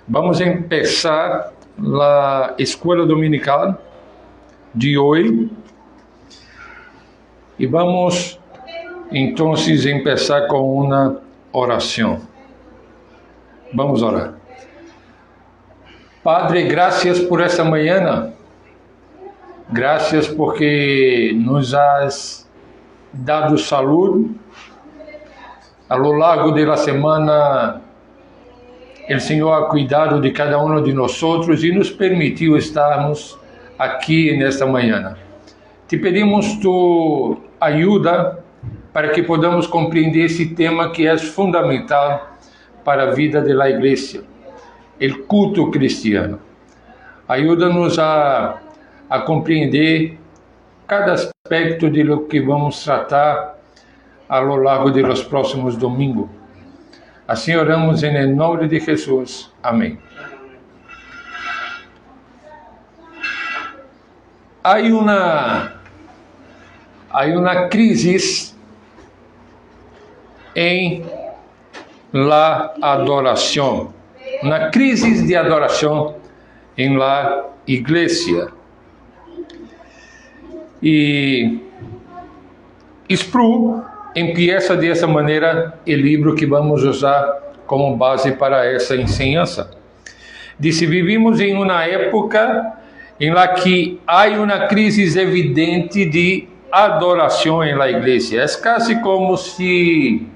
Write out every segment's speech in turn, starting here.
Vamos empezar a escola dominical de hoje e vamos então empezar com uma oração. Vamos orar. Padre, graças por esta manhã. Graças porque nos has dado saúde. A lo largo da semana, o Senhor ha cuidado de cada um de nós e nos permitiu estarmos aqui nesta manhã. Te pedimos tu ajuda para que podamos compreender esse tema que é fundamental para a vida da igreja, o culto cristiano. Ajuda-nos a compreender cada aspecto de lo que vamos tratar a lo largo de los próximos domingos. Assim oramos em nome de Jesus. Amém. Há uma crise em la adoração, uma crise de adoração em la igreja. E Spru empieza dessa maneira o livro que vamos usar como base para essa enseñança. Diz: vivimos em uma época em la que há uma crise evidente de adoração em la igreja. É quase como se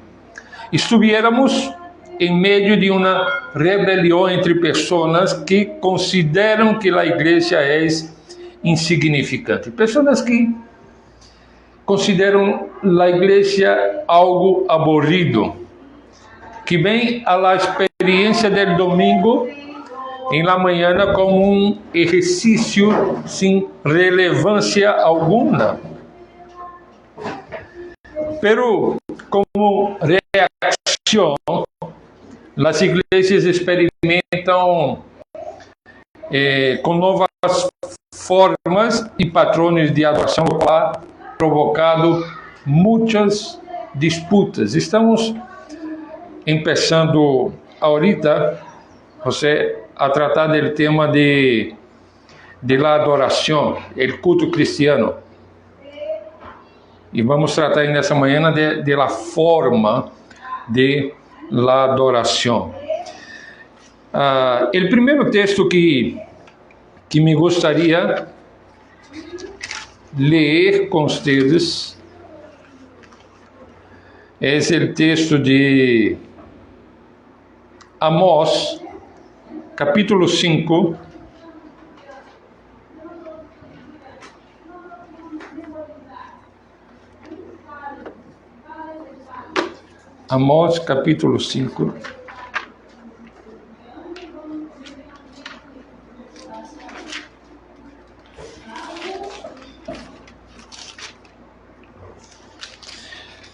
estuviéramos em meio de uma rebelião entre pessoas que consideram que a igreja é insignificante. Pessoas que consideram a igreja algo aburrido, que vem a la experiência del domingo em la manhã como um exercício sem relevância alguma. Pero como reação, as igrejas experimentam com novas formas e patrões de adoração, que ha provocado muitas disputas. Estamos começando ahorita, José, a tratar do tema de la adoração, o culto cristiano. E vamos tratar nessa manhã de la forma de la adoração. O primeiro texto que me gostaria ler com vocês é o texto de Amós, capítulo 5, Amós, capítulo 5,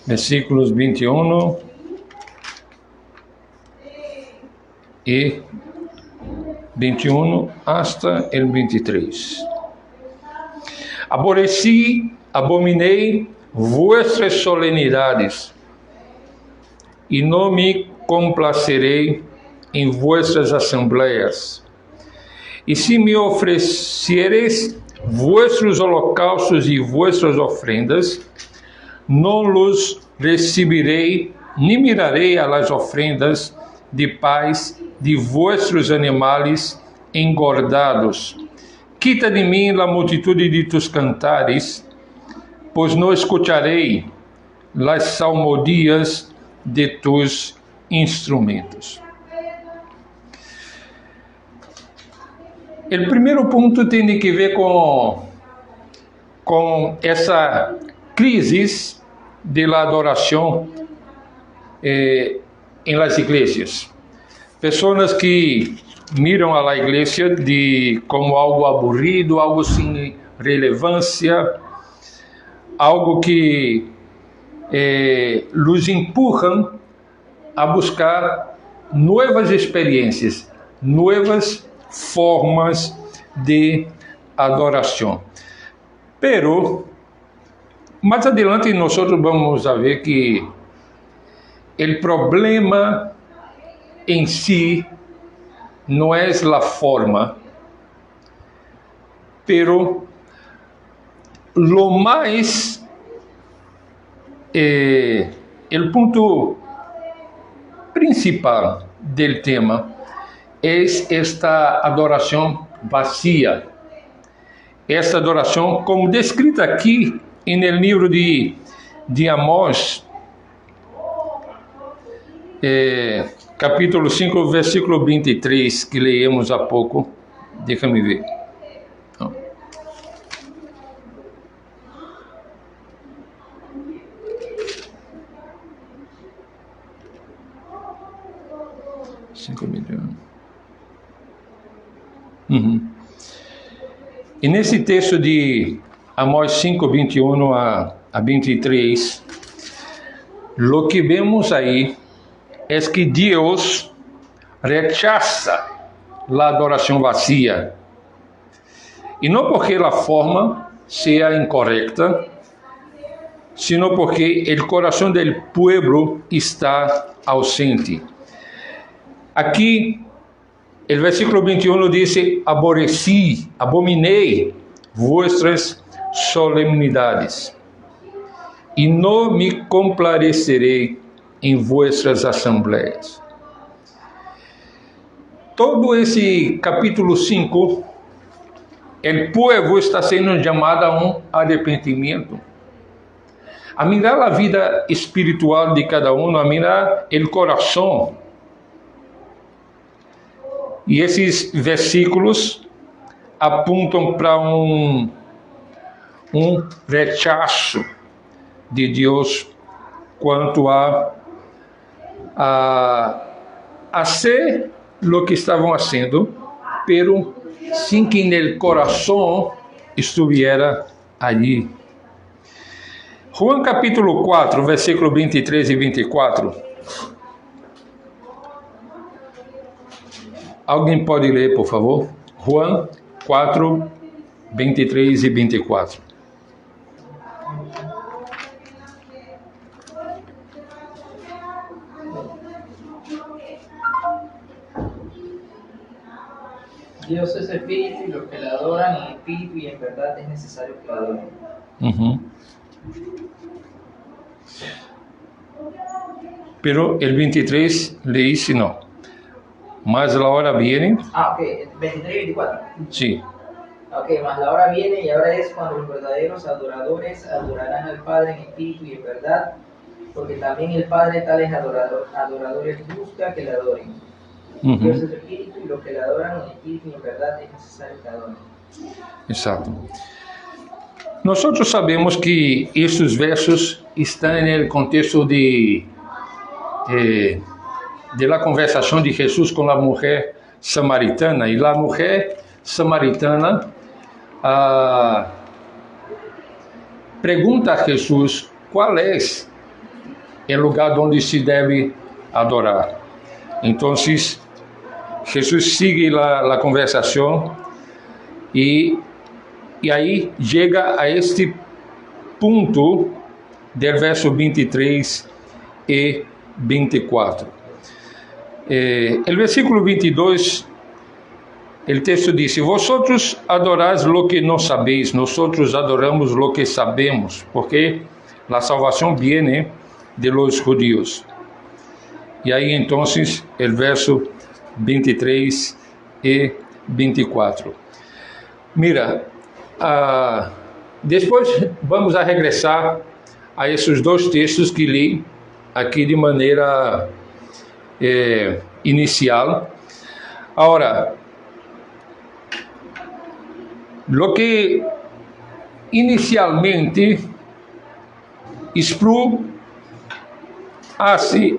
versículos 21 e 21 hasta el 23. Aborreci, abominei vuestras solenidades, e não me complacerei em vuestras assembleias. E se me oferecereis vuestros holocaustos e vuestras ofrendas, não los recibirei, nem mirarei a las ofrendas de paz de vuestros animais engordados. Quita de mim la multitude de tus cantares, pois não escutarei las salmodias de tus instrumentos. O primeiro ponto tem que ver com essa crise de la adoração em las igrejas. Pessoas que miram a la igreja como algo aburrido, algo sem relevância, algo que los empurram a buscar novas experiências, novas formas de adoração. Pero mais adelante nós vamos a ver que o problema en sí no es la forma, pero lo más, el punto principal del tema es esta adoración vacía. Esta adoração, como descrita aqui no livro de Amós, capítulo 5, versículo 23, que leemos há pouco. Deixa-me ver. E nesse texto de Amós 5, 21 a 23, lo que vemos aí é que Deus rechaza a adoração vacía. E não porque a forma seja incorreta, sino porque o coração do pueblo está ausente. Aqui, o versículo 21 diz: aborreci, abominei vuestras solemnidades, e não me complacerei em vuestras assembleias. Todo esse capítulo 5, o povo está sendo chamado a um arrependimento, a mirar a vida espiritual de cada um, a mirar o coração. E esses versículos apontam para um rechaço de Deus quanto a hacer lo que estavam fazendo, pero sin que no coração estuviera allí. Juan capítulo 4, versículo 23 e 24. Alguém pode ler, por favor? Juan 4, 23 e 24. Dios es espíritu y los que le adoran en espíritu y en verdad es necesario que le adoren. Pero el 23 le dice no. Mas la hora viene. Ok, 23 y 24. Sí. Ok, mas la hora viene y ahora es cuando los verdaderos adoradores adorarán al Padre en espíritu y en verdad, porque también el Padre tales adoradores busca que le adoren. Dios es espíritu y los que le adoran en espíritu y en verdad es necesario que adoren. Exato. Nosotros sabemos que estes versos estão no contexto de la conversação de Jesus com a mulher samaritana. E a mulher samaritana pergunta a Jesus qual é o lugar onde se deve adorar. Então, Jesus sigue a conversação e aí chega a este ponto do verso 23 e 24. O versículo 22, o texto diz: vosotros adoráis lo que não sabéis, nosotros adoramos lo que sabemos, porque a salvação viene de los judíos. E aí, então, o verso 23 e 24. Mira, depois vamos a regressar a esses dois textos que li aqui de maneira inicial. Agora, lo que inicialmente Sproul hace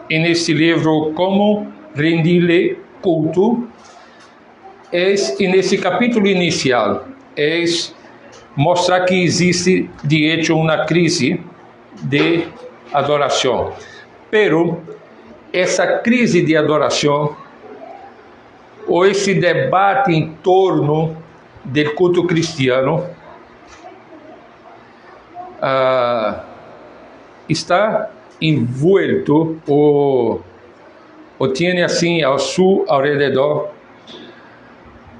en este livro Como rendirle culto es en esse capítulo inicial, es mostrar que existe de hecho uma crise de adoração, pero essa crise de adoração ou esse debate em torno do culto cristiano está envuelto ou ou tem assim ao redor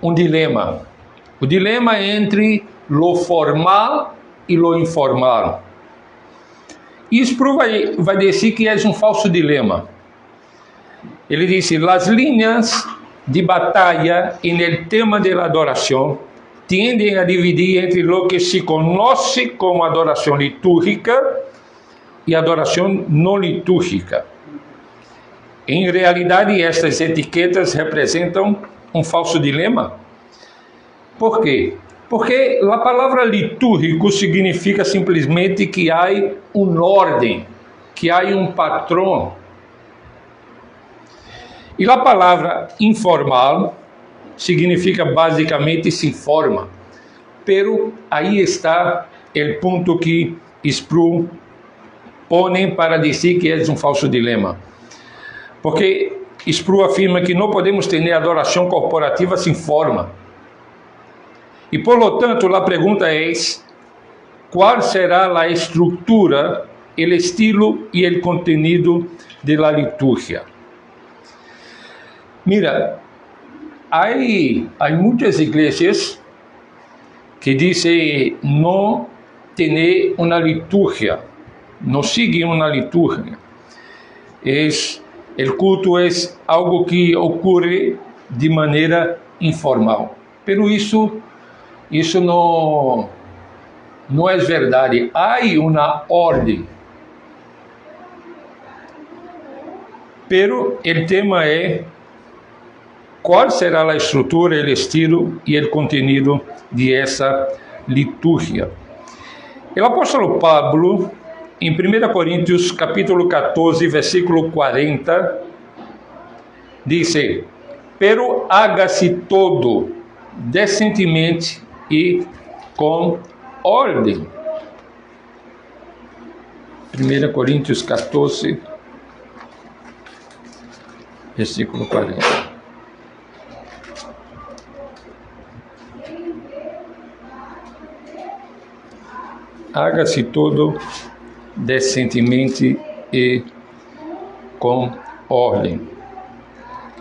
um dilema. O dilema é entre lo formal e lo informal. Isso vai dizer que é um falso dilema. Ele disse: as linhas de batalha no tema da adoração tendem a dividir entre lo que se conhece como adoração litúrgica e adoração não litúrgica. Em realidade, estas etiquetas representam um falso dilema. Por quê? Porque a palavra litúrgico significa simplesmente que há uma ordem, que há um patrão. E a palavra informal significa basicamente se forma. Pero aí está o ponto que Spru põe para dizer que é um falso dilema. Porque Spru afirma que não podemos ter adoração corporativa sem forma. E, por lo tanto, a pergunta é: qual será a estrutura, o estilo e o contenido da liturgia? Mira, há muitas igrejas que dizem não ter uma liturgia, não seguem uma liturgia. O culto é algo que ocorre de maneira informal. Pero isso não é verdade. Há uma ordem. Pero o tema é qual será a estrutura, o estilo e o contenido de essa liturgia. O apóstolo Pablo, em 1 Coríntios capítulo 14, versículo 40, diz: pero hágase todo decentemente e com ordem. 1 Coríntios 14, versículo 40. Haga-se todo decentemente e com ordem.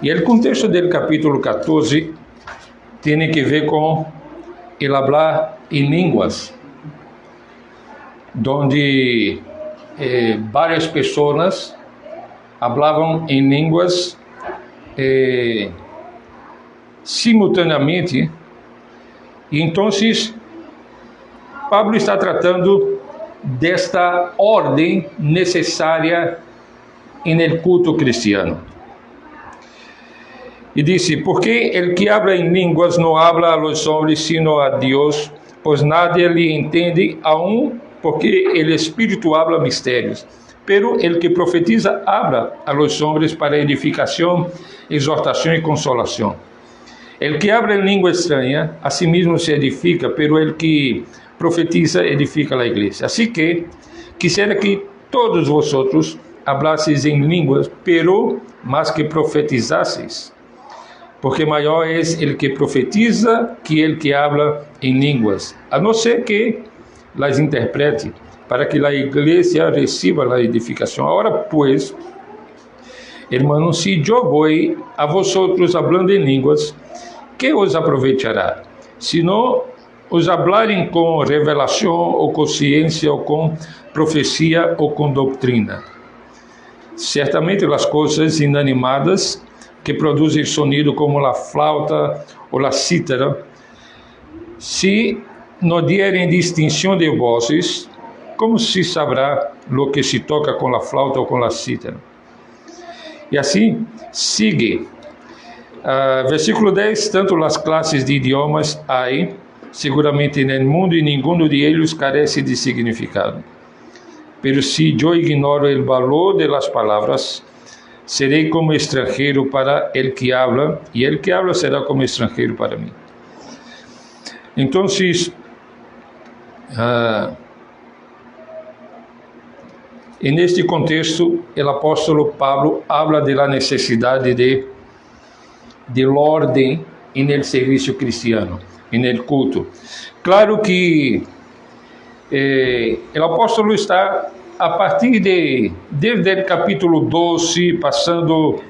E o contexto do capítulo 14 tem que ver com el hablar em línguas, onde várias pessoas hablavam em línguas simultaneamente. E então Pablo está tratando desta ordem necessária no culto cristiano. E disse: porque el que habla em línguas não habla a los hombres, sino a Deus, pois nadie lhe entende, aun porque el Espírito habla mistérios. Pero el que profetiza habla a los hombres para edificação, exortação e consolação. El que habla em língua estranha, a si mesmo se edifica, pero el que profetiza edifica a igreja. Assim que quisiera que todos vosotros hablasseis em línguas, pero más que profetizasseis, porque maior é el que profetiza que el que habla em línguas, a não ser que las interprete, para que a igreja reciba a edificação. Agora, pues, hermanos, si yo voy a vosotros hablando em línguas, que os aprovechará? Se não os hablarem com revelação, ou com ciência, ou com profecia, ou com doutrina. Certamente as coisas inanimadas que produzem sonido como a flauta ou a cítara, se não dierem distinção de vozes, como se saberá lo que se toca com a flauta ou com a cítara? E assim, sigue. Versículo 10, tanto as classes de idiomas há seguramente no mundo, e nenhum de eles carece de significado. Pero si yo ignoro el valor de las palabras, serei como extranjero para el que habla, y el que habla será como extranjero para mí. Entonces, en este contexto, el apóstolo Pablo habla de la necesidad del orden en el servicio cristiano, en el culto. Claro que o apóstolo está a partir desde o capítulo 12, passando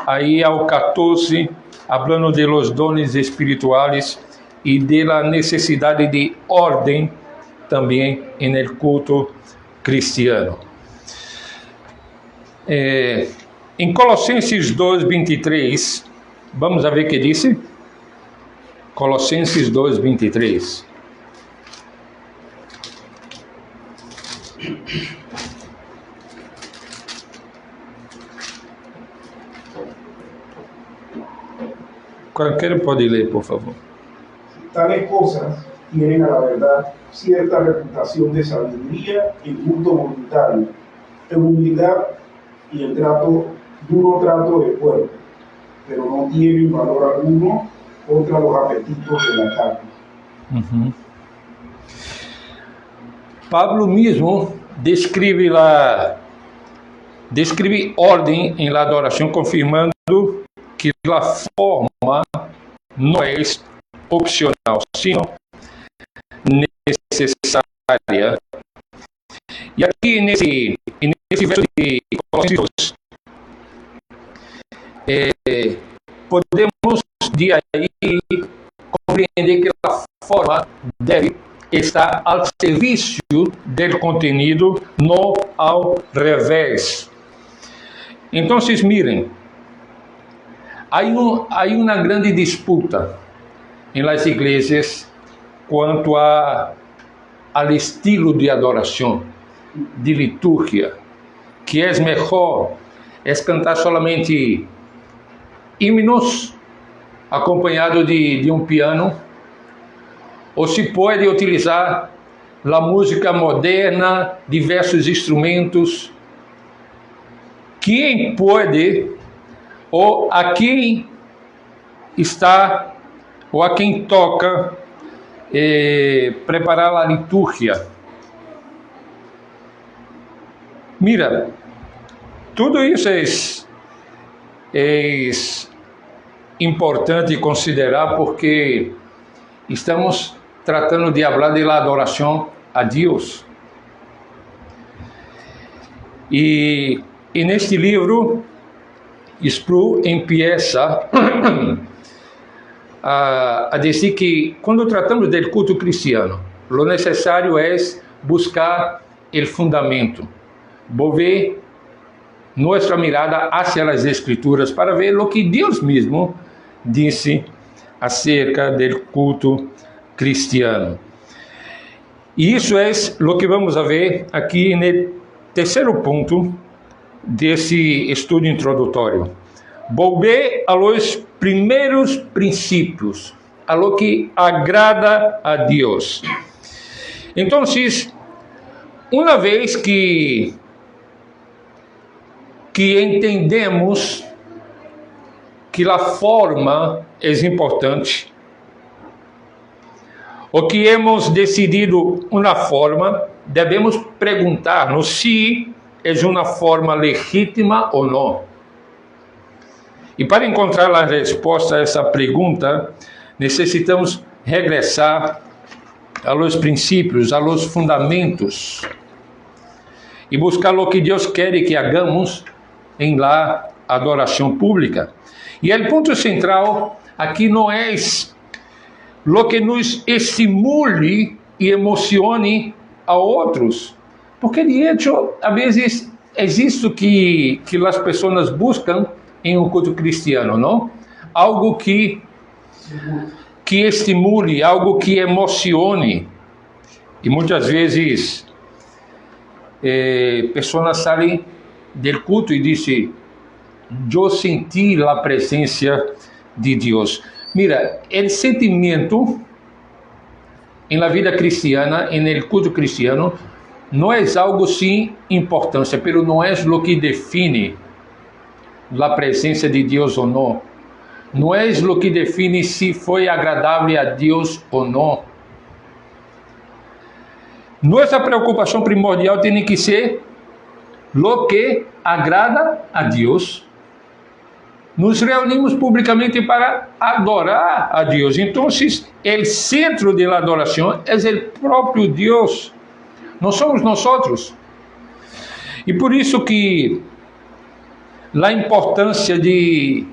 aí ao 14, hablando de los dones espirituales y de la necesidad de orden también en el culto cristiano. Em Colossenses 2:23, vamos a ver o que diz? Colossenses 2:23. Qualquer pode ler, por favor. Tales cosas tienen a la verdad cierta reputación de sabiduría y culto voluntario, en humildad y el duro trato de pueblo, pero no tienen valor alguno contra los apetitos de la carne. Pablo mesmo descreve ordem em la adoração, confirmando que a forma não é opcional, sino necessária. E aqui nesse verso de Colossenses, podemos de aí compreender que a forma deve estar ao serviço do conteúdo, não ao revés. Então, miren, há uma grande disputa em las igrejas quanto ao estilo de adoração, de liturgia, que é melhor cantar solamente himnos acompanhado de um piano, ou se pode utilizar a música moderna, diversos instrumentos. Quem pode, ou a quem está, ou a quem toca, preparar a liturgia. Mira, tudo isso é importante considerar, porque estamos tratando de falar de la adoração a Deus. E neste livro, Sproul empieza a dizer que quando tratamos do culto cristiano, lo necessário é buscar o fundamento, volver nossa mirada hacia as Escrituras para ver o que Deus mesmo disse acerca do culto cristiano. E isso é o que vamos a ver aqui no terceiro ponto desse estudo introdutório. Volver a los primeiros princípios, a lo que agrada a Deus. Então, uma vez que entendemos que a forma é importante, ou que hemos decidido uma forma, devemos perguntar-nos se é uma forma legítima ou não. E para encontrar a resposta a essa pergunta, necessitamos regressar a los princípios, a los fundamentos, e buscar o que Deus quer que hagamos em la adoração pública. E o ponto central aqui não é o que nos estimule e emocione a outros, porque de hecho, a vezes, é isso que as pessoas buscam em um culto cristiano, não? Algo que estimule, algo que emocione. E muitas vezes pessoas saem do culto e dizem: eu senti a presença de Deus. Mira, o sentimento em la vida cristiana, en el culto cristiano, não é algo sem importância, pero não é o que define a presença de Deus ou não. Não é o que define se foi agradável a Deus ou não. Nossa preocupação primordial tem que ser o que agrada a Deus. Nos reunimos publicamente para adorar a Deus. Então, o centro da adoração é o próprio Deus. Não somos nós. E por isso que a importância de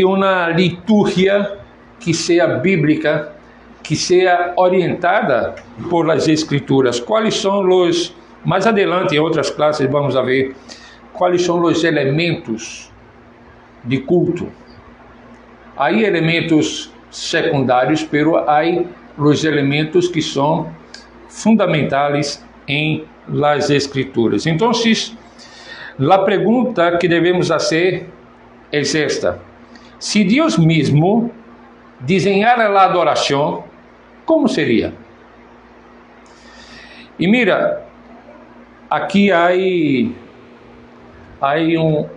uma liturgia que seja bíblica, que seja orientada por as Escrituras. Quais são os... Mais adelante, em outras classes, vamos a ver quais são os elementos de culto. Há elementos secundários, pero há os elementos que são fundamentais em las Escrituras. Então, a pergunta que devemos fazer é esta: se Deus mesmo desenhara a adoração, como seria? E mira, aqui há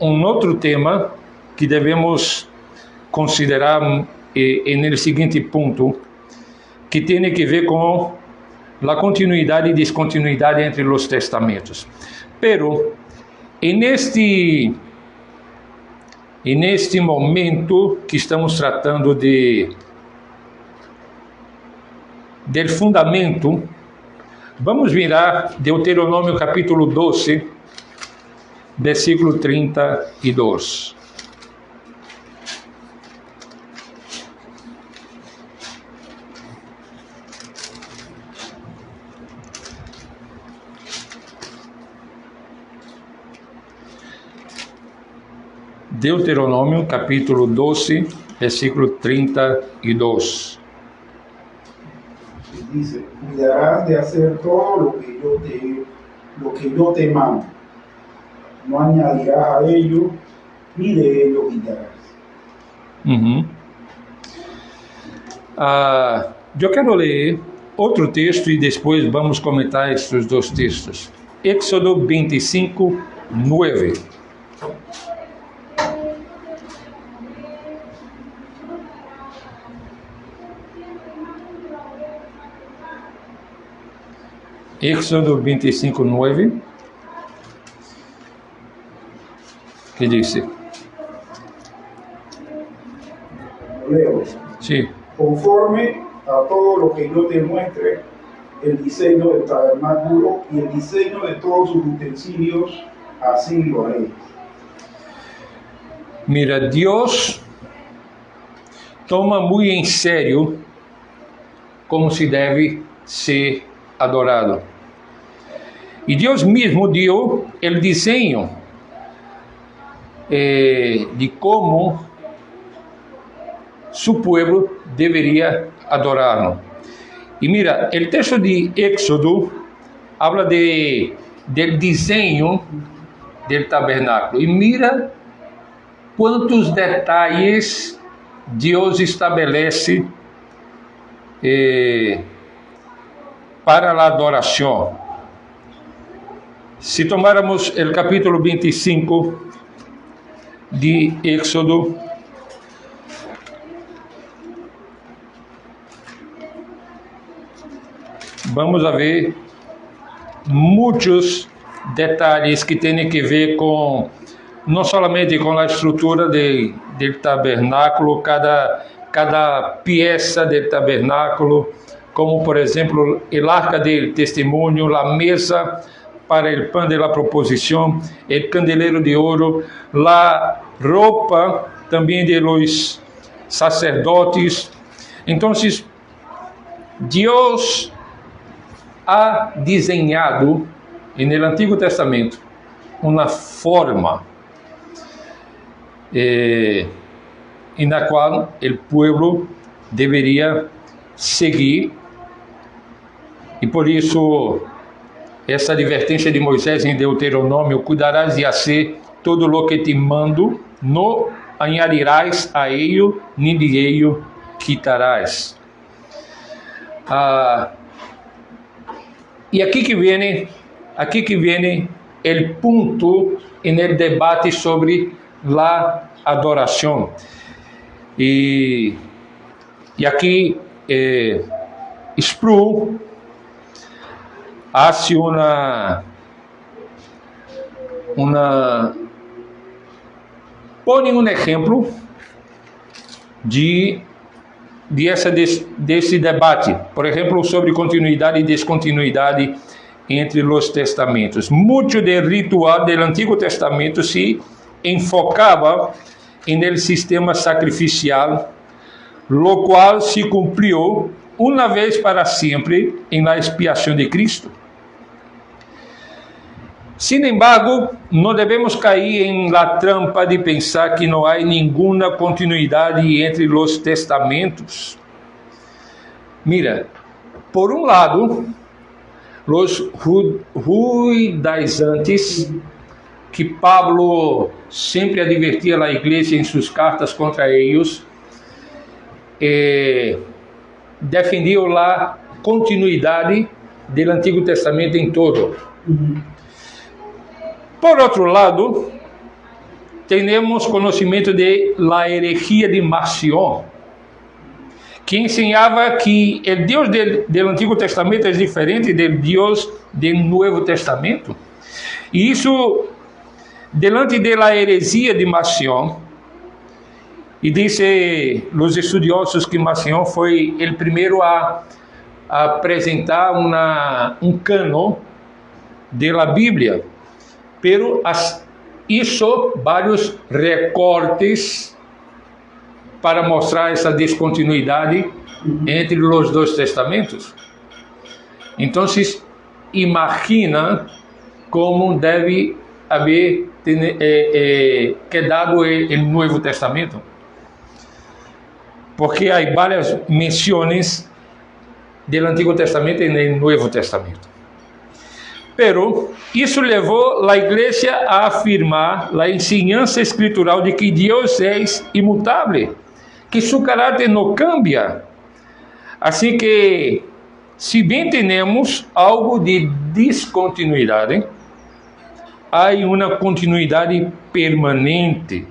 um outro tema que devemos considerar no seguinte ponto, que tem que ver com a continuidade e descontinuidade entre os testamentos. Pero, neste momento que estamos tratando del fundamento, vamos virar Deuteronômio capítulo 12, versículo 32. Deuteronômio capítulo 12, versículo 32. Dice: cuidarás de hacer todo lo que yo te mando. No añadirás a ello, ni de ello quitarás. Eu quero ler outro texto e depois vamos comentar estes dois textos. Éxodo 25, 9. Éxodo 25, 9, que diz? Leo. Sí. Conforme a todo lo que yo te muestre, el diseño del tabernáculo y el diseño de todos sus utensilios, así lo haré. Mira, Deus toma muito em sério como se deve ser adorado. E Deus mesmo deu o desenho de como seu povo deveria adorá-lo. E mira, o texto de Éxodo habla del desenho del tabernáculo. E mira quantos detalhes Deus estabelece para a adoração. Se tomáramos o capítulo 25 de Éxodo, vamos a ver muitos detalhes que têm que ver com, não somente com a estrutura do tabernáculo, cada peça do tabernáculo, como por exemplo o arca do testemunho, a mesa para o pão de la proposição, o candeleiro de ouro, a roupa também de los sacerdotes. Então, Deus ha desenhado no Antigo Testamento uma forma na qual o povo deveria seguir, e por isso essa advertência de Moisés em Deuteronômio: cuidarás de fazer todo o que te mando, não añadirás a ello, nem de ello quitarás. E aqui que vem o ponto no debate sobre a adoração. E aqui Sproul hace pone um exemplo desse debate, por exemplo, sobre continuidade e descontinuidade entre os testamentos. Muito do ritual do Antigo Testamento se enfocaba en el sistema sacrificial, lo cual se cumplió una vez para siempre en la expiación de Cristo. Sin embargo, no debemos caer en la trampa de pensar que no hay ninguna continuidad entre los testamentos. Mira, por un lado, los judaizantes, que Pablo sempre advertia a igreja em suas cartas contra eles, defendiam a continuidade do Antigo Testamento em todo. Por outro lado, temos conhecimento de la herejia de Marcion, que ensinava que o Deus do Antigo Testamento é diferente do Deus do Novo Testamento. E isso, delante da heresia de Marcion, e disse os estudiosos que Marcion foi o primeiro a apresentar cano da Bíblia, pero hizo vários recortes para mostrar essa descontinuidade entre os dois testamentos. Então, imagina como deve haber quedado o Novo Testamento, porque há várias menções do Antigo Testamento e no Novo Testamento. Pero isso levou a igreja a afirmar a ensinança escritural de que Deus é imutável, que seu caráter não cambia. Assim que, se bem temos algo de descontinuidade, há uma continuidade permanente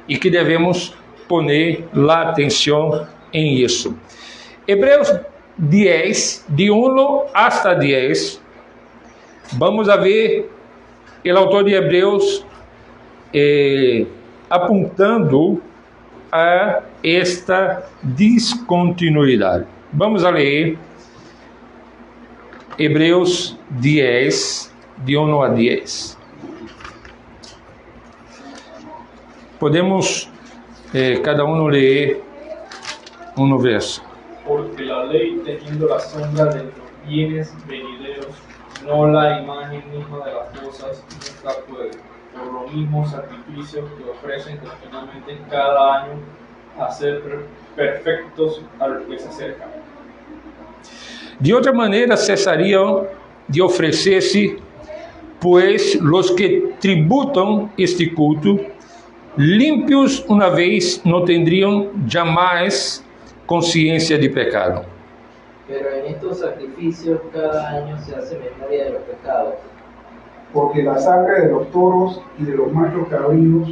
e que devemos poner a atenção em isso. Hebreus 10, de 1 hasta 10, vamos a ver o autor de Hebreus apontando a esta descontinuidade. Vamos a ler Hebreus 10, de 1 a 10. Podemos cada um ler um verso. Porque la ley, teniendo la sombra de los bienes venideros, no la imagen misma de las cosas, nunca puede. Por lo mismo, sacrificios que ofrecen continuamente cada año, hacer perfectos a los que se acercan. De outra maneira, cessariam de oferecer-se, pois los que tributam este culto, limpios uma vez, não tendriam jamais consciência de pecado. Pero en estos sacrificios cada año se hace memoria de los pecados. Porque la sangre de los toros y de los machos cabríos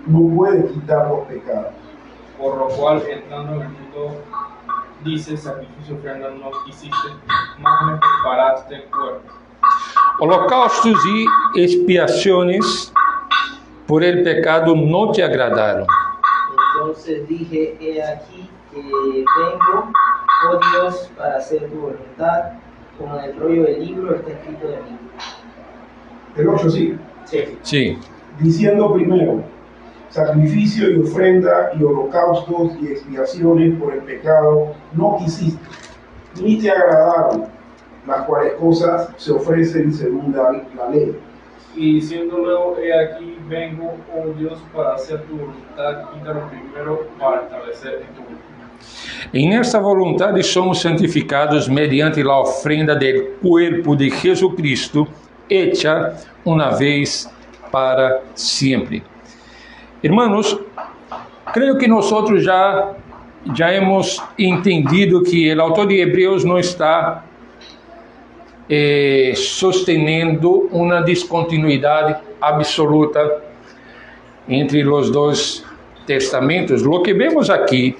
no puede quitar los pecados. Por lo cual, entrando en el mundo, dice: sacrificio ofrenda no quisiste, mas me preparaste el cuerpo. Holocaustos e expiações por el pecado não te agradaram. Entonces dije, he aquí que vengo, oh Dios, para hacer tu voluntad, como en el rollo del libro está escrito de mí. El 8 sigue. Sí. Sim. Diciendo primero, sacrificio y ofrenda y holocaustos y expiaciones por el pecado no quisiste, ni te agradaron, las cuales cosas se ofrecen según la ley. Y diciendo luego: he aquí vengo, oh Dios, para hacer tu voluntad, quítalo primero para establecer tu voluntad. E nesta vontade somos santificados mediante a ofrenda do corpo de Jesucristo, hecha uma vez para sempre. Irmãos, creio que nós já hemos entendido que o autor de Hebreus não está sostenendo uma descontinuidade absoluta entre os dois testamentos. O que vemos aqui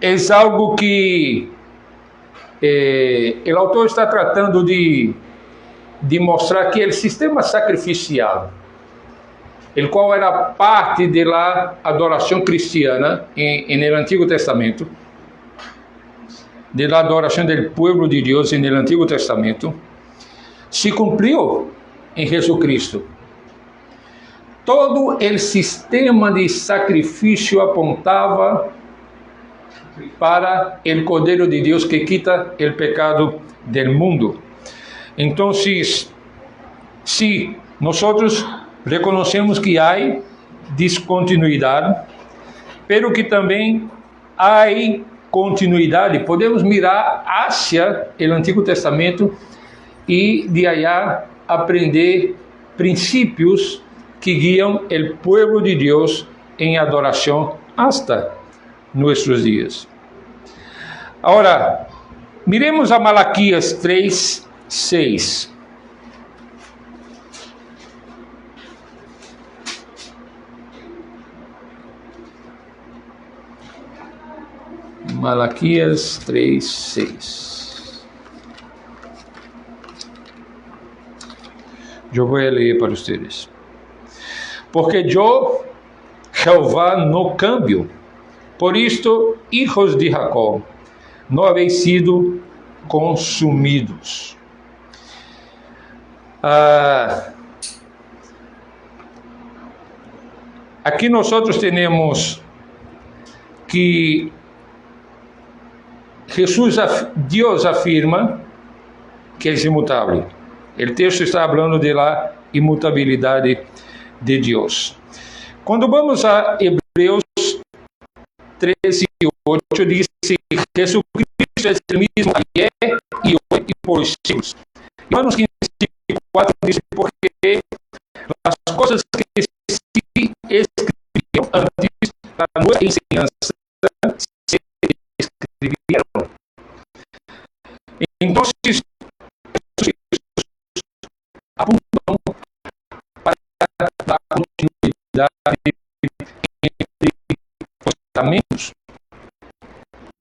é algo que o autor está tratando de mostrar que o sistema sacrificial, o qual era parte da adoração cristiana no Antigo Testamento, da adoração do povo de Deus no Antigo Testamento, se cumpriu em Jesus Cristo. todo el sistema de sacrifício apontava para el Cordero de Deus que quita el pecado del mundo. Entonces, sí, nosotros reconocemos que hay descontinuidade, pero que também há continuidade. Podemos mirar hacia o Antigo Testamento e de allá aprender princípios que guiam o povo de Deus em adoração hasta nossos dias. Agora, miremos a Malaquias 3:6. Malaquias 3:6. Eu vou ler para vocês. Porque eu, Jeová, não cambio. Por isto, hijos de Jacob, não habéis sido consumidos. Aqui nós temos que Deus afirma que é imutável. O texto está falando da imutabilidade de Deus. Quando vamos a Hebreus 13:8, diz que Jesucristo é o mesmo ayer e hoje e por os séculos. Romanos 15:4 diz porque as coisas que se escreveram antes da nossa enseñanza se escreveram. Então, apontam para a continuidade entre os testamentos.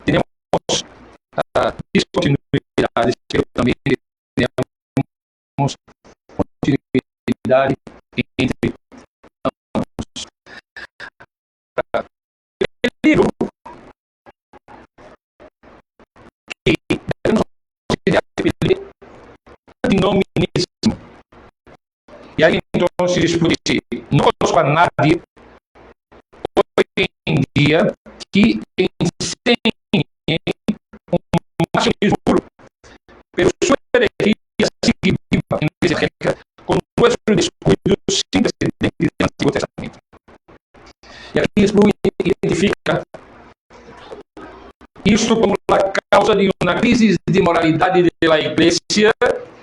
Temos a descontinuidade, mas também temos continuidade entre ambos. O livro que devemos considerar antinomianismo. E aí então se discute, não conozco a nadie hoje em dia que ensine um marxismo puro, pero sua herejía sigue viva en Bélgica con nuestro descuido sin precedentes del Antiguo Testamento. E aqui Spru identifica isto como a causa de uma crise de moralidade da Igreja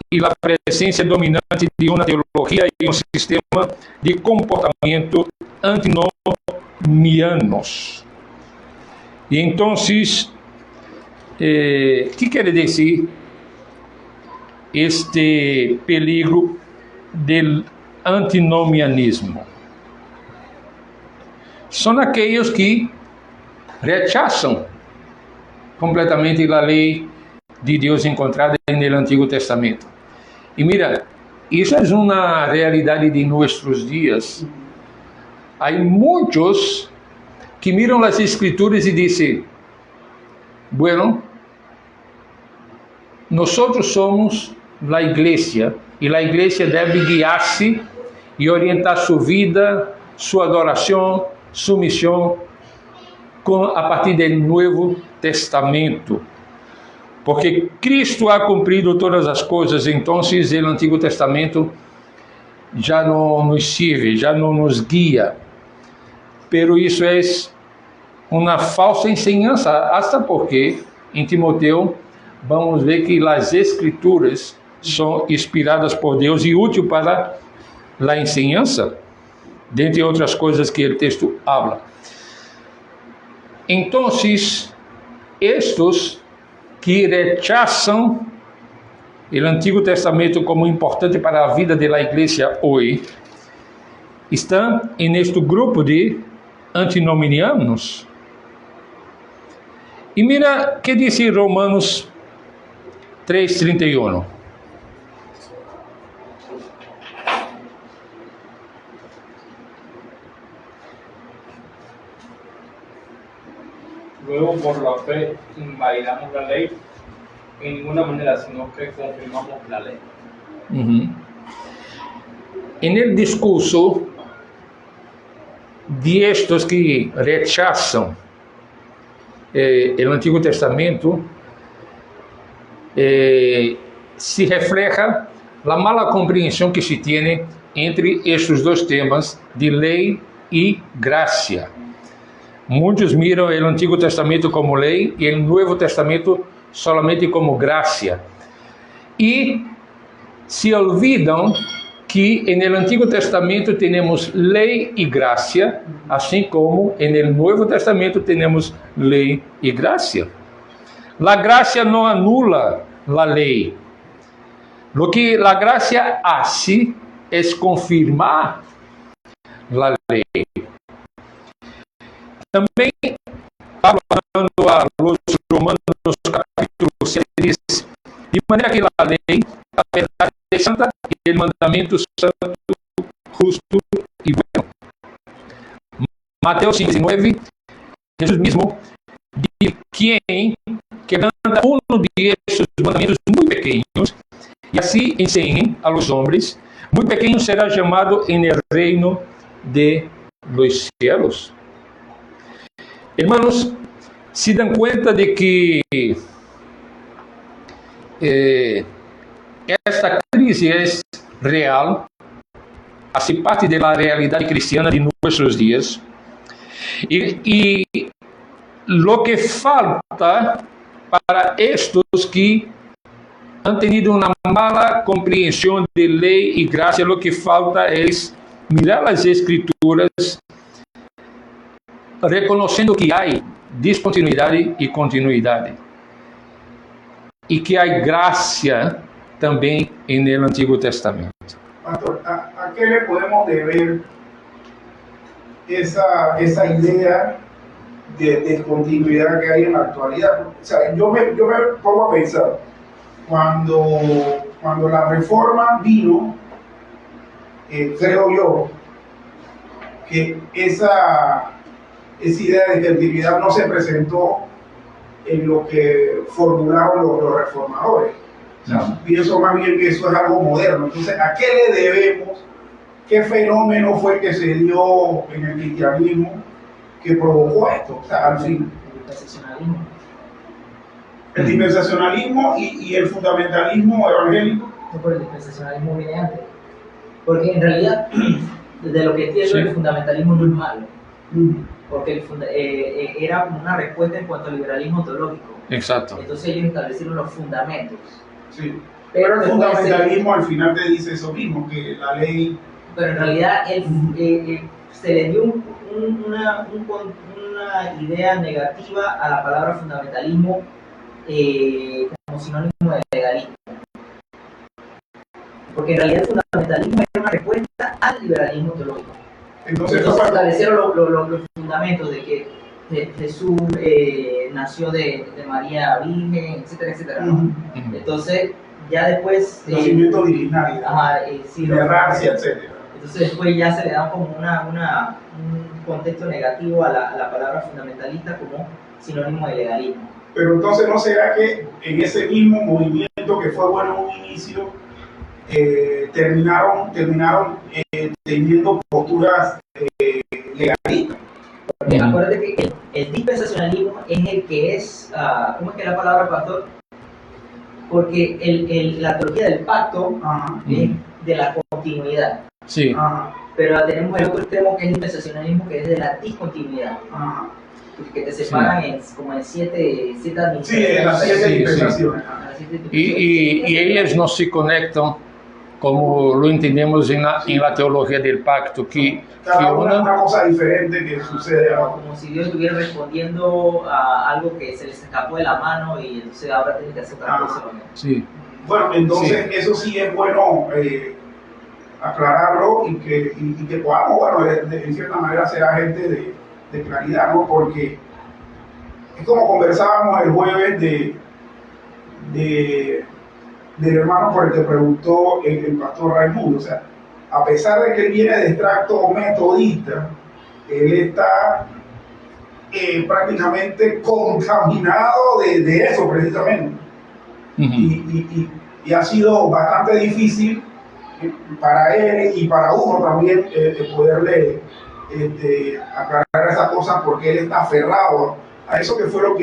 e a presença dominante de uma teologia e um sistema de comportamento antinomianos. E então, que quer dizer este peligro do antinomianismo? São aqueles que rechazam completamente a lei de Deus encontrada no Antigo Testamento. E mira, isso é uma realidade de nossos dias. Há muitos que miram as Escrituras e dizem: bueno, nós somos a igreja e a igreja deve guiar-se e orientar sua vida, sua adoração, sua missão a partir do Novo Testamento. Porque Cristo ha cumprido todas as coisas, então o Antigo Testamento já não nos serve, já não nos guia. Pero isso é uma falsa ensinança, hasta porque em Timoteu vamos ver que as Escrituras são inspiradas por Deus e úteis para a ensinança, dentre outras coisas que o texto habla. Então, estes que rechazam o Antigo Testamento como importante para a vida da igreja hoje, estão neste grupo de antinomianos. E mira que diz Romanos 3:31. Luego, por la fe, invalidamos la ley en ninguna manera, sino que confirmamos la ley. En el discurso de estos que rechazam o Antigo Testamento, se refleja a mala compreensão que se tem entre estes dois temas de lei e graça. Muitos miram o Antigo Testamento como lei e o Novo Testamento solamente como graça. E se olvidam que no Antigo Testamento temos lei e graça, assim como no Novo Testamento temos lei e graça. A graça não anula a lei. Lo que a graça hace é confirmar a lei. Também, Pablo, falando a los Romanos capítulo 6, diz, de maneira que a lei, a verdade é santa e o mandamento santo, justo e bueno. Mateus 5:19, Jesus mesmo diz: quem quebranta uno de estes mandamentos muito pequenos e assim ensinem a los hombres, muito pequeno será chamado en el reino de los cielos. Hermanos, se dan cuenta de que esta crise é real, hace parte da realidade cristiana de nossos dias, e lo que falta para estes que han tenido uma mala compreensão de lei e graça, lo que falta é mirar as escrituras, reconhecendo que há descontinuidade e continuidade, e que há graça também no Antigo Testamento. Pastor, ¿a qué le podemos deber esa idea de continuidad que hay en la actualidad? O sea, yo me pongo a pensar, cuando la reforma vino, creo yo que esa idea de continuidad no se presentó en lo que formularon los reformadores. O sea, pienso más bien que eso es algo moderno. Entonces, ¿a qué le debemos? ¿Qué fenómeno fue que se dio en el cristianismo que provocó esto? O sea, al fin. El dispensacionalismo y el fundamentalismo evangélico. No, pero el dispensacionalismo viene antes. Porque en realidad, desde lo que entiendo, el fundamentalismo no es malo. Porque era una respuesta en cuanto al liberalismo teológico. Exacto. Entonces ellos establecieron los fundamentos. Sí. Pero el fundamentalismo al final te dice eso mismo, que la ley... Pero en realidad se le dio una idea negativa a la palabra fundamentalismo como sinónimo de legalismo. Porque en realidad el fundamentalismo era una respuesta al liberalismo teológico. Entonces se establecieron los fundamentos de que Jesús nació de María Virgen, etcétera, etcétera, ¿no? Entonces ya después nacimiento virginal, sí, de racia, etcétera. Entonces después ya se le da como un contexto negativo a la palabra fundamentalista como sinónimo de legalismo. Pero entonces ¿no será que en ese mismo movimiento que fue bueno en un inicio terminaron teniendo posturas legalistas? Porque acuérdate que el dispensacionalismo es el que es, ¿cómo es que es la palabra, pastor? Porque la teología del pacto es de la continuidad. Sí. Pero tenemos el otro extremo que es el dispensacionalismo, que es de la discontinuidad. Que te separan como en siete administraciones. Sí, en las 7 dispensaciones. Y ellas no se conectan como lo entendemos en la teología del pacto, que una cosa diferente que sucede ahora. Como si Dios estuviera respondiendo a algo que se les escapó de la mano y entonces ahora tiene que hacer otra cosa. Sí. Bueno, entonces eso sí es bueno aclararlo y que podamos, bueno, en cierta manera ser agentes de claridad, ¿no? Porque es como conversábamos el jueves del hermano por el que preguntó el pastor Raimundo. O sea, a pesar de que él viene de extracto metodista, él está prácticamente contaminado de eso precisamente. Y ha sido bastante difícil para él y para uno también poderle aclarar esas cosas porque él está aferrado a eso que fue lo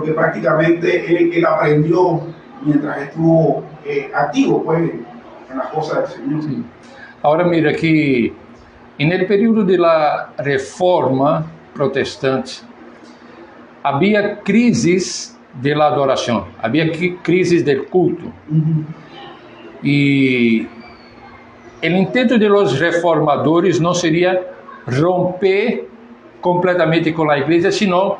que prácticamente él aprendió mientras estuvo activo pues, en las cosas del Señor. Sí. Ahora mira que en el período de la Reforma Protestante había crisis de la adoración, había crisis del culto. Y el intento de los reformadores no sería romper completamente con la iglesia, sino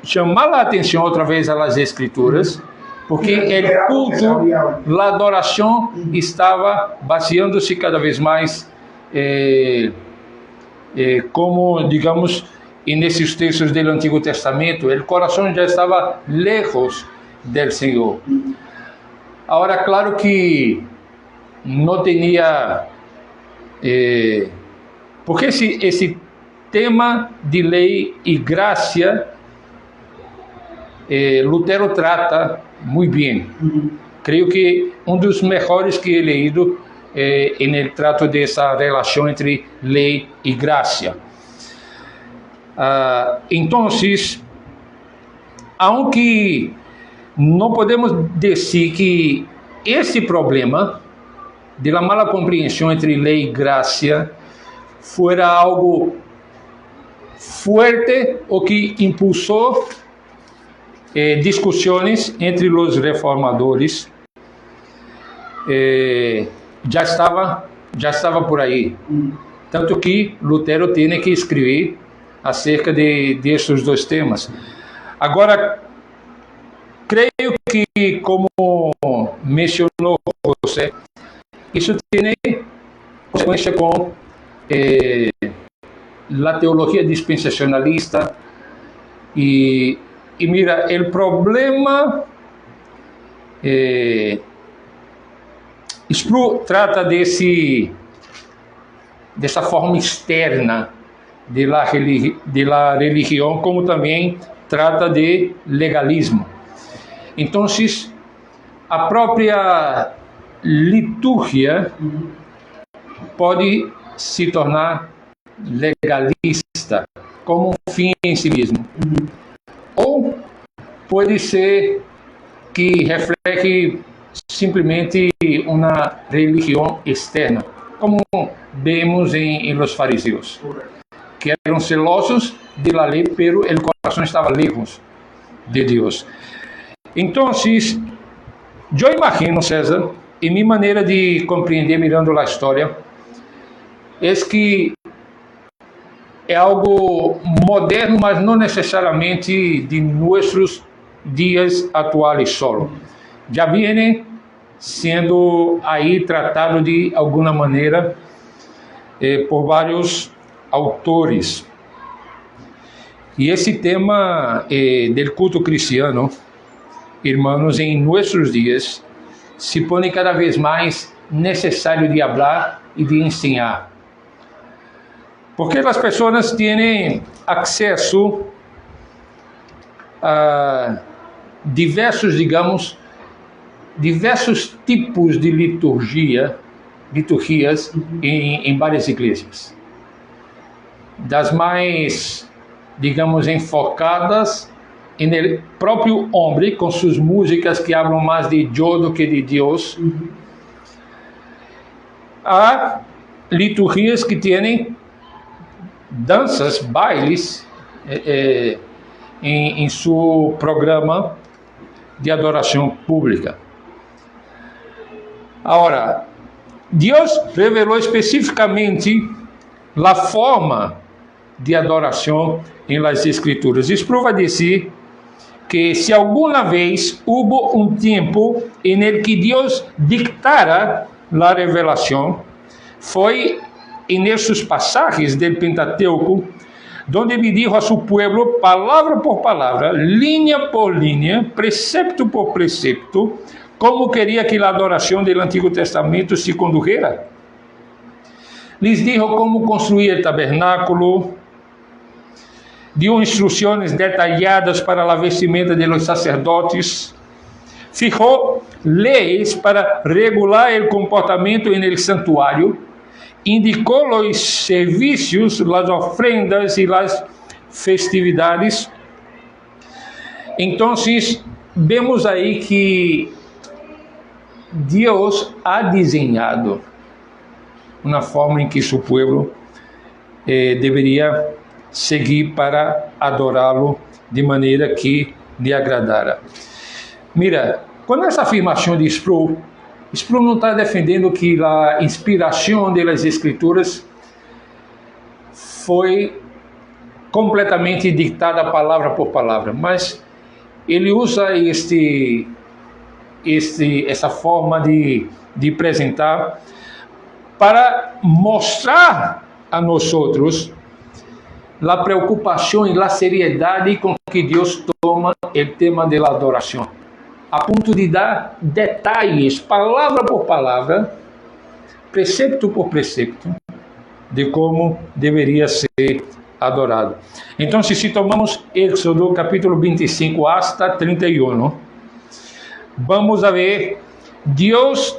llamar la atención otra vez a las escrituras, porque el culto, la adoración estaba vaciándose cada vez más, como, digamos, en esos textos del Antiguo Testamento, el corazón ya estaba lejos del Señor. Ahora, claro que no tenía, porque ese tema de ley y gracia, Lutero trata muy bien. Creo que uno de los mejores que he leído en el trato de esa relación entre ley y gracia. Entonces, aunque no podemos decir que esse problema de la mala compreensão entre lei e gracia fuera algo fuerte o que impulsou discussões entre os reformadores, já estava por aí. Tanto que Lutero tem que escrever acerca desses dois temas. Agora, creio que, como mencionou José, isso tem consequência com a teologia dispensacionalista e mira, o problema trata dessa forma externa de la religião, como também trata de legalismo. Então, a própria liturgia pode se tornar legalista, como um fim em si mesmo. Ou pode ser que reflete simplesmente uma religião externa, como vemos em los fariseus, que eram celosos de la lei, pero el corazón estava lejos de Deus. Então, eu imagino, César, e minha maneira de compreender mirando a história, é que é algo moderno, mas não necessariamente de nossos dias atuais solo. Já vem sendo aí tratado de alguma maneira por vários autores. E esse tema do culto cristiano, irmãos, em nossos dias, se põe cada vez mais necessário de falar e de ensinar. Porque as pessoas têm acesso a diversos tipos de liturgias em várias igrejas. Das mais, enfocadas no próprio homem, com suas músicas que falam mais de eu do que de Deus. Há liturgias que têm danças, bailes em seu programa de adoração pública. Agora, Deus revelou especificamente a forma de adoração em las Escrituras. Isso prova dizer que se alguma vez houve um tempo em el que Deus dictara a revelação, foi em esses passagens do Pentateuco, onde ele dijo a seu povo, palavra por palavra, linha por linha, precepto por precepto, como queria que a adoração do Antigo Testamento se condujera. Lhes dijo como construir o tabernáculo, dio instruções detalhadas para a vestimenta de los sacerdotes, fijou leis para regular o comportamento en el santuário indicou os serviços, as ofrendas e as festividades. Então, vemos aí que Deus ha desenhado uma forma em que seu povo deveria seguir para adorá-lo de maneira que lhe agradara. Mira, com essa afirmação de Sproul não está defendendo que a inspiração das Escrituras foi completamente ditada palavra por palavra, mas ele usa essa forma de apresentar para mostrar a nós outros a preocupação e a seriedade com que Deus toma o tema da adoração, a ponto de dar detalhes, palavra por palavra, precepto por precepto, de como deveria ser adorado. Então, se tomamos Éxodo capítulo 25 hasta 31, vamos a ver Deus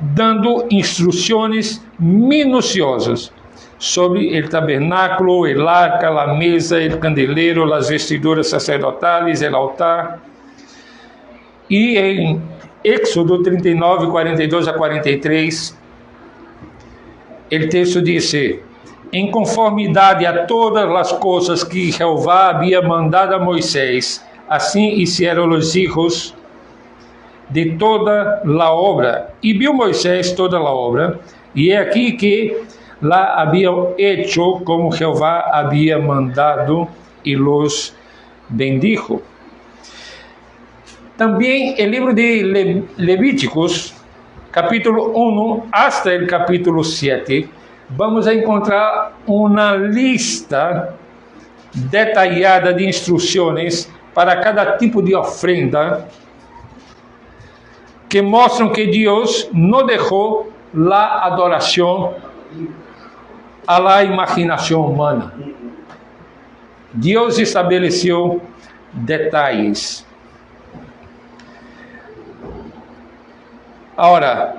dando instruções minuciosas sobre o tabernáculo, o arca, a mesa, o candelero, as vestiduras sacerdotales, o altar. E em Éxodo 39, 42 a 43, o texto diz: em conformidade a todas as coisas que Jeová havia mandado a Moisés, assim hicieron os hijos de toda a obra. E viu Moisés toda a obra, e é aqui que la haviam hecho como Jeová havia mandado, e los bendijo. Também o livro de Levíticos, capítulo 1 hasta o capítulo 7, vamos a encontrar uma lista detalhada de instruções para cada tipo de ofrenda, que mostram que Deus não deixou a adoração a la imaginação humana. Deus estabeleceu detalhes. Agora,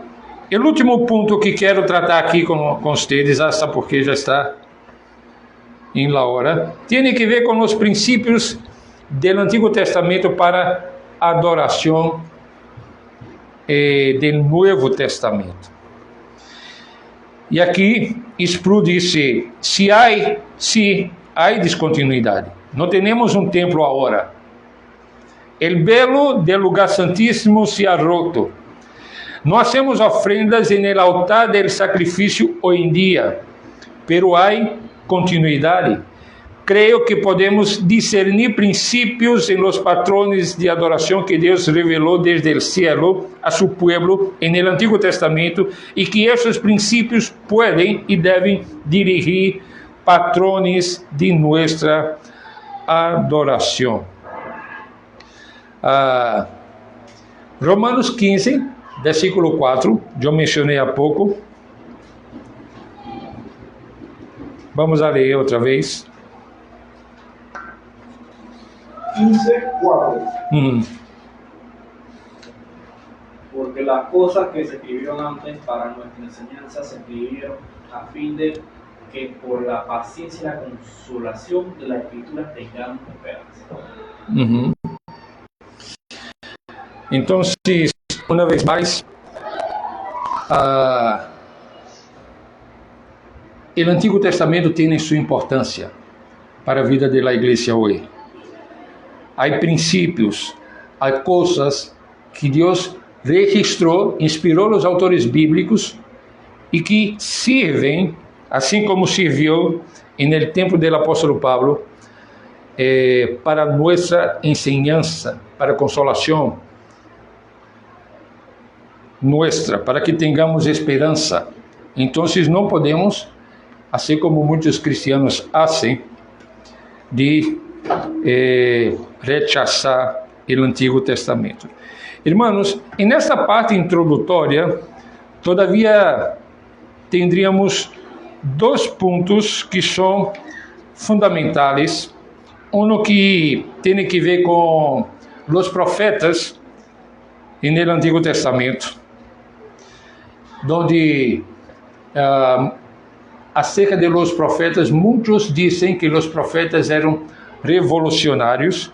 o último ponto que quero tratar aqui com vocês, hasta porque já está em la hora, tem que ver com os princípios do Antigo Testamento para a adoração do Novo Testamento. E aqui Sproul disse: se há descontinuidade, não temos um templo agora. El velo del lugar santíssimo se ha roto. Não hacemos ofrendas en el altar del sacrifício hoje em dia, pero há continuidade. Creio que podemos discernir princípios em los patrones de adoração que Deus revelou desde o cielo a su pueblo en el Antigo Testamento, e que esses princípios podem e devem dirigir patrones de nuestra adoração. Romanos 15, versículo 4, eu mencionei há pouco. Vamos a ler outra vez. 15:4. Porque las cosas que se escribieron antes para nuestra enseñanza se escribieron a fin de que por la paciencia y la consolación de la Escritura tengamos esperanza. Então, uma vez mais, o Antigo Testamento tem sua importância para a vida da igreja hoje. Há princípios, há coisas que Deus registrou, inspirou os autores bíblicos e que servem, assim como serviu no tempo do apóstolo Pablo, para nossa enseñanza, para consolação nossa, para que tenhamos esperança. Então, não podemos, assim como muitos cristianos fazem, de rechazar o Antigo Testamento. Irmãos, nesta parte introdutória, todavia, tendríamos dois pontos que são fundamentais. Um que tem que ver com os profetas no Antigo Testamento, onde acerca de los profetas, muitos dizem que os profetas eram revolucionários,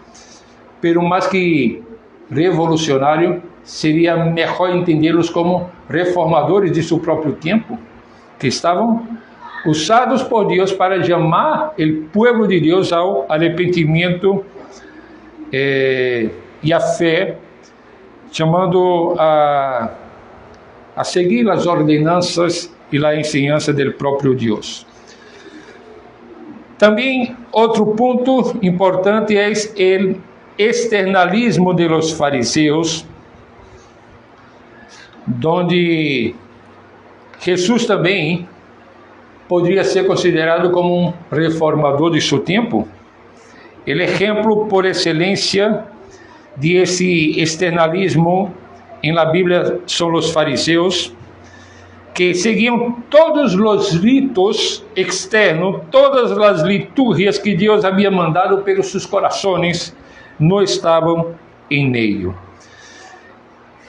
pero mais que revolucionário, seria melhor entendê-los como reformadores de seu próprio tempo, que estavam usados por Deus para chamar o povo de Deus ao arrependimento e a fé, chamando a seguir as ordenanças e a enseñança do próprio Deus. Também outro ponto importante é o externalismo de los fariseus, onde Jesus também poderia ser considerado como um reformador de seu tempo. O exemplo por excelência de esse externalismo em la Bíblia são os fariseus, que seguiam todos os ritos externos, todas as liturgias que Deus havia mandado, pero seus corações não estavam em meio.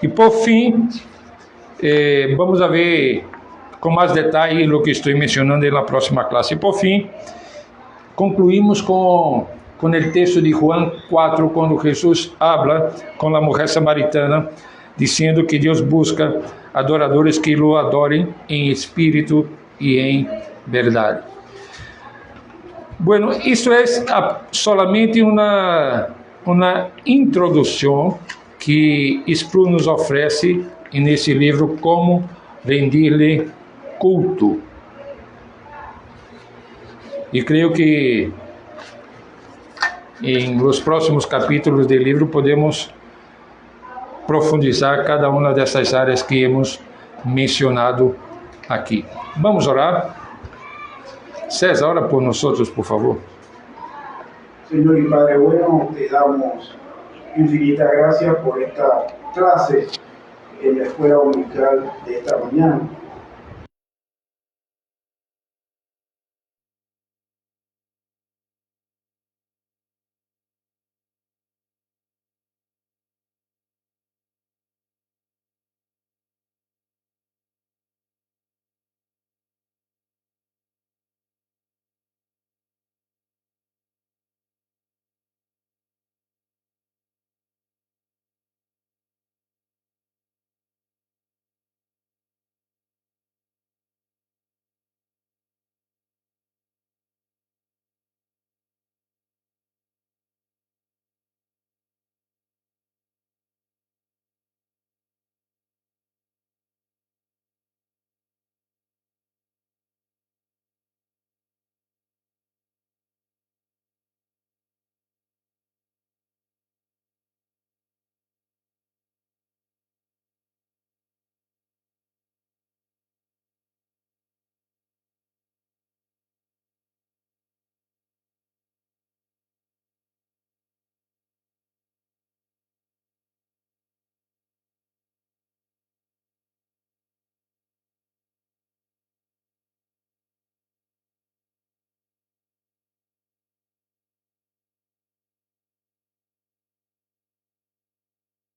E por fim, vamos a ver com mais detalhe o que estou mencionando na próxima classe. E por fim, concluímos com o texto de Juan 4, quando Jesus habla com a mulher samaritana, dizendo que Deus busca adoradores que o adorem em espírito e em verdade. Bueno, isso é solamente uma introdução que Spru nos oferece nesse livro, Como Rendir-lhe Culto. E creio que em los próximos capítulos do livro podemos profundizar cada uma dessas áreas que hemos mencionado aqui. Vamos orar? César, ora por nós, por favor. Señor y Padre bueno, te damos infinitas gracias por esta clase en la escuela dominical de esta mañana.